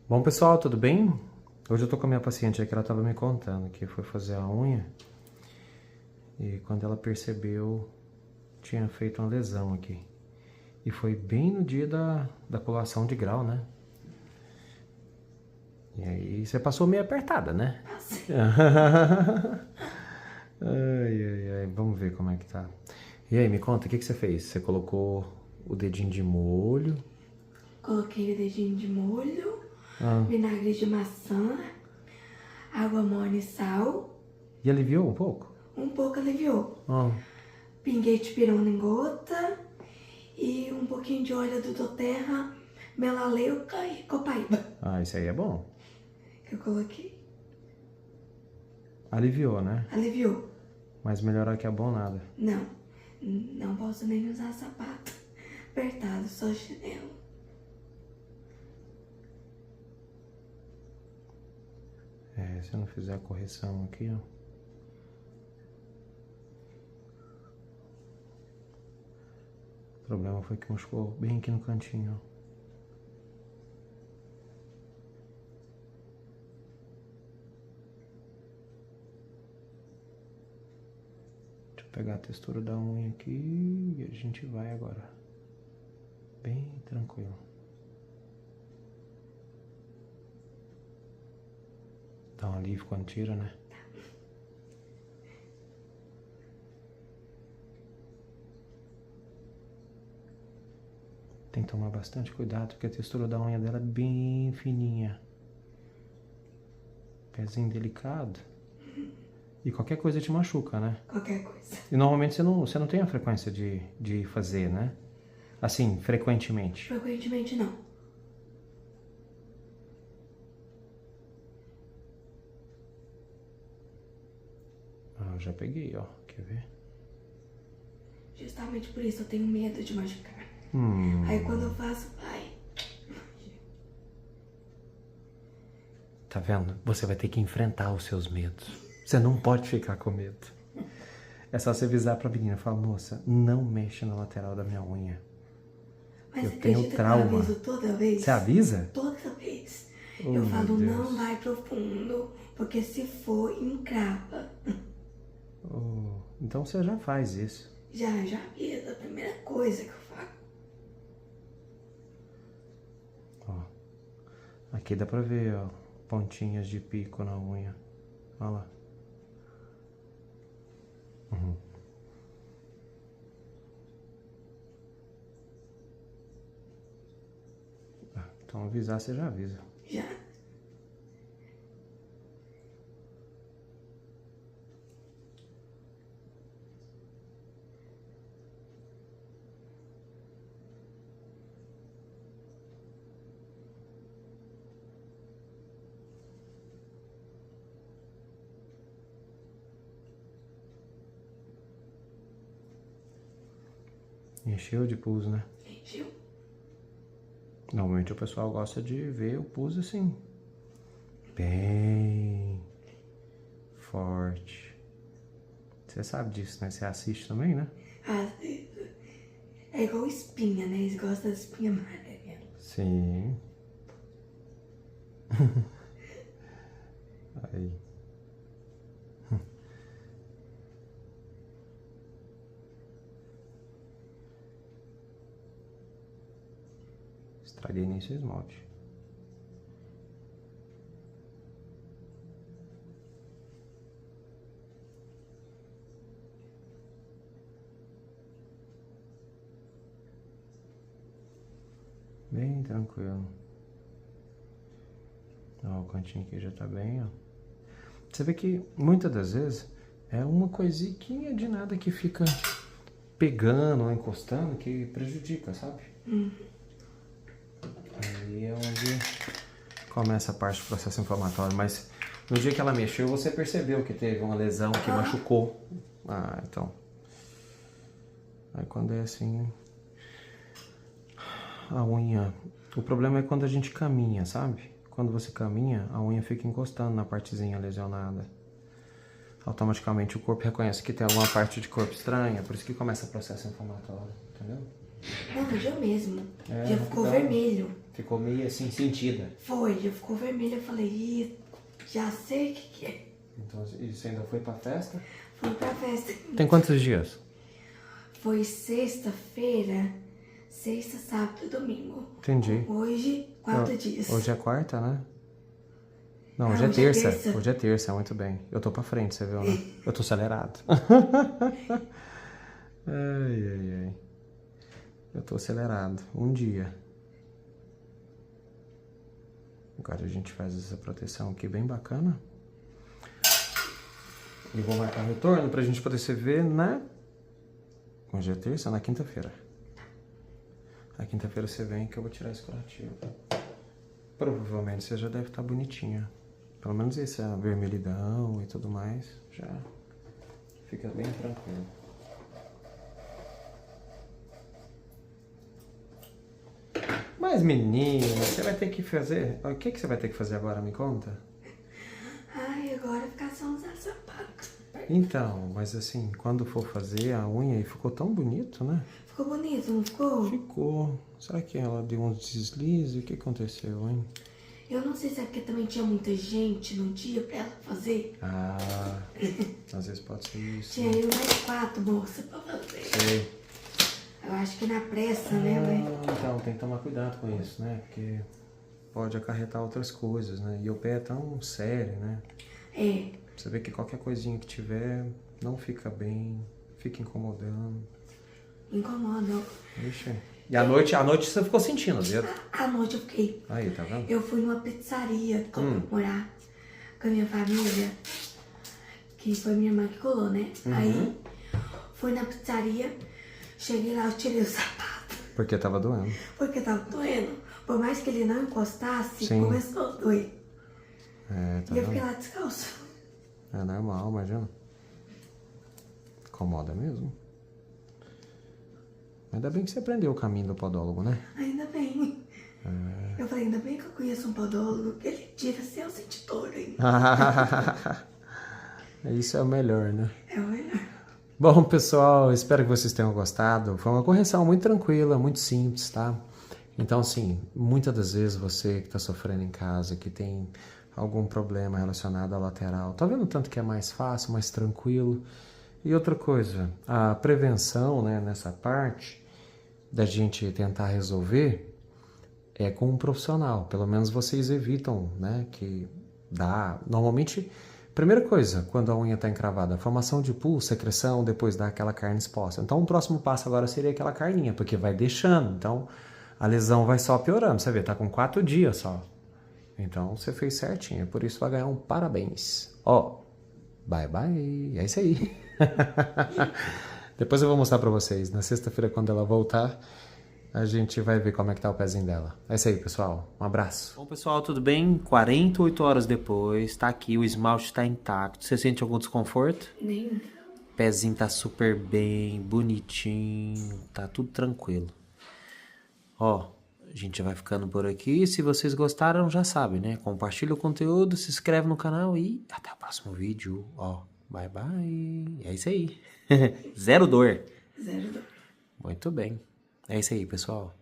Bom, pessoal, tudo bem? Hoje eu tô com a minha paciente aqui, ela tava me contando que foi fazer a unha e quando ela percebeu, tinha feito uma lesão aqui. E foi bem no dia da colação de grau, né? E aí você passou meio apertada, né? Passei. Ai, vamos ver como é que tá. E aí, me conta, o que você fez? Você colocou o dedinho de molho? Coloquei o dedinho de molho, Ah, vinagre de maçã, água morna e sal. e aliviou um pouco? Um pouco aliviou. Ah, Pinguei de pirona em gota e um pouquinho de óleo do doTERRA, melaleuca e copaíba. isso aí é bom. Que eu coloquei. Aliviou, né? Aliviou. Mas melhorar que é bom nada. Não, não posso nem usar sapato apertado, só chinelo. Se eu não fizer a correção aqui, ó. O problema foi que machucou bem aqui no cantinho, ó. Deixa eu pegar a textura da unha aqui e a gente vai agora. Bem tranquilo. Dá um alívio quando tira, né? Tem que tomar bastante cuidado, porque a textura da unha dela é bem fininha. Pezinho delicado. E qualquer coisa te machuca, né? Qualquer coisa. E normalmente você não tem a frequência de fazer, né? Assim, frequentemente. Frequentemente não. Eu já peguei, ó. Quer ver? Justamente por isso eu tenho medo de machucar. Hum. Aí quando eu faço, vai. Tá vendo? Você vai ter que enfrentar os seus medos. Você não pode ficar com medo. É só você avisar pra menina, falar, moça, não mexa na lateral da minha unha. Mas Eu você tenho acredita trauma. que eu aviso toda vez? Você avisa? Toda vez. Oh, Eu falo, meu não Deus. vai profundo, porque se for, encrava. Oh, então você já faz isso. Já avisa, a primeira coisa que eu falo. Ó, aqui dá pra ver, ó, pontinhas de pico na unha. Olha lá. Uhum. Então avisar, você já avisa. Já. Encheu de pus, né? Encheu. Normalmente o pessoal gosta de ver o pus assim. Bem forte. Você sabe disso, né? Você assiste também, né? É igual espinha, né? Eles gostam da espinha amarela. Sim. Aí. Estraguei nem seu esmalte. Bem tranquilo. Ó, o cantinho aqui já tá bem, ó. Você vê que muitas das vezes é uma coisinha de nada que fica pegando ou encostando que prejudica, sabe? Aí é onde começa a parte do processo inflamatório. Mas no dia que ela mexeu, você percebeu que teve uma lesão que machucou. Então. Aí quando é assim, a unha... O problema é quando a gente caminha, sabe? Quando você caminha, a unha fica encostando na partezinha lesionada. Automaticamente o corpo reconhece que tem alguma parte de corpo estranha, por isso que começa o processo inflamatório, entendeu? Não, no dia mesmo. É, Já ficou então, vermelho. ficou meio assim, sentida. Foi, já ficou vermelho. Eu falei, ih, já sei o que é. Então, isso ainda foi pra festa? Fui pra festa. Tem quantos dias? Foi sexta-feira, sexta, sábado e domingo. Entendi. Hoje, 4 dias. Hoje é quarta, né? Não, Ah, hoje é hoje é terça. terça. Hoje é terça, muito bem. Eu tô pra frente, você viu, né? Eu tô acelerado. Ai. Eu tô acelerado. Um dia. Agora a gente faz essa proteção aqui bem bacana. E vou marcar retorno pra gente poder se ver na... Hoje é terça, na quinta-feira. Na quinta-feira você vem que eu vou tirar esse curativo. Provavelmente você já deve estar bonitinha. Pelo menos esse, a vermelhidão e tudo mais, já fica bem tranquilo. Mas menina, você vai ter que fazer... O que você vai ter que fazer agora, me conta? Ai, agora ficar só usar sapato. Então, mas assim, quando for fazer a unha, e ficou tão bonito, né? Ficou bonito, não ficou? Ficou. Será que ela deu uns deslizes? O que aconteceu, hein? Eu não sei se é porque também tinha muita gente no dia pra ela fazer. Ah, às vezes pode ser isso. Tinha eu mais 4 moças pra fazer. Sei. Eu acho que na pressa, né, mãe? Então, tem que tomar cuidado com isso, né? Porque pode acarretar outras coisas, né? E o pé é tão sério, né? É. Você vê que qualquer coisinha que tiver não fica bem, fica incomodando. Incomoda. Ixi. E à noite você ficou sentindo o dedo. À noite eu fiquei. Aí, tá vendo? Eu fui numa pizzaria comemorar com a minha família. Que foi minha irmã que colou, né? Aí fui na pizzaria, cheguei lá, eu tirei o sapato. Porque tava doendo. Porque tava doendo. Por mais que ele não encostasse, Sim. começou a doer. É, tá E eu vendo? fiquei lá descalço. É normal, imagina. Incomoda mesmo. Ainda bem que você aprendeu o caminho do podólogo, né? Ainda bem. Eu falei, ainda bem que eu conheço um podólogo, que ele tira sem eu sentir dor ainda. Isso é o melhor, né? É o melhor. Bom, pessoal, espero que vocês tenham gostado. Foi uma correção muito tranquila, muito simples, tá? Então, assim, muitas das vezes você que está sofrendo em casa, que tem algum problema relacionado à lateral, tá vendo tanto que é mais fácil, mais tranquilo? E outra coisa, a prevenção, né, nessa parte da gente tentar resolver é com um profissional. Pelo menos vocês evitam, né, que dá... Normalmente, primeira coisa, quando a unha está encravada, formação de pus, secreção, depois dá aquela carne exposta. Então, o próximo passo agora seria aquela carninha, porque vai deixando. Então, a lesão vai só piorando. Você vê, tá com 4 dias só. Então, você fez certinho. Por isso, vai ganhar um parabéns. Ó, bye, bye. É isso aí. Depois eu vou mostrar pra vocês. Na sexta-feira, quando ela voltar, a gente vai ver como é que tá o pezinho dela. É isso aí, pessoal. Um abraço. Bom, pessoal, tudo bem? 48 horas depois, tá aqui, o esmalte tá intacto. Você sente algum desconforto? Nenhum. O pezinho tá super bem, bonitinho, tá tudo tranquilo. Ó, a gente vai ficando por aqui. Se vocês gostaram, já sabem, né? Compartilha o conteúdo, se inscreve no canal e até o próximo vídeo. Ó, bye bye. É isso aí. Zero dor. Zero dor. Muito bem. É isso aí, pessoal.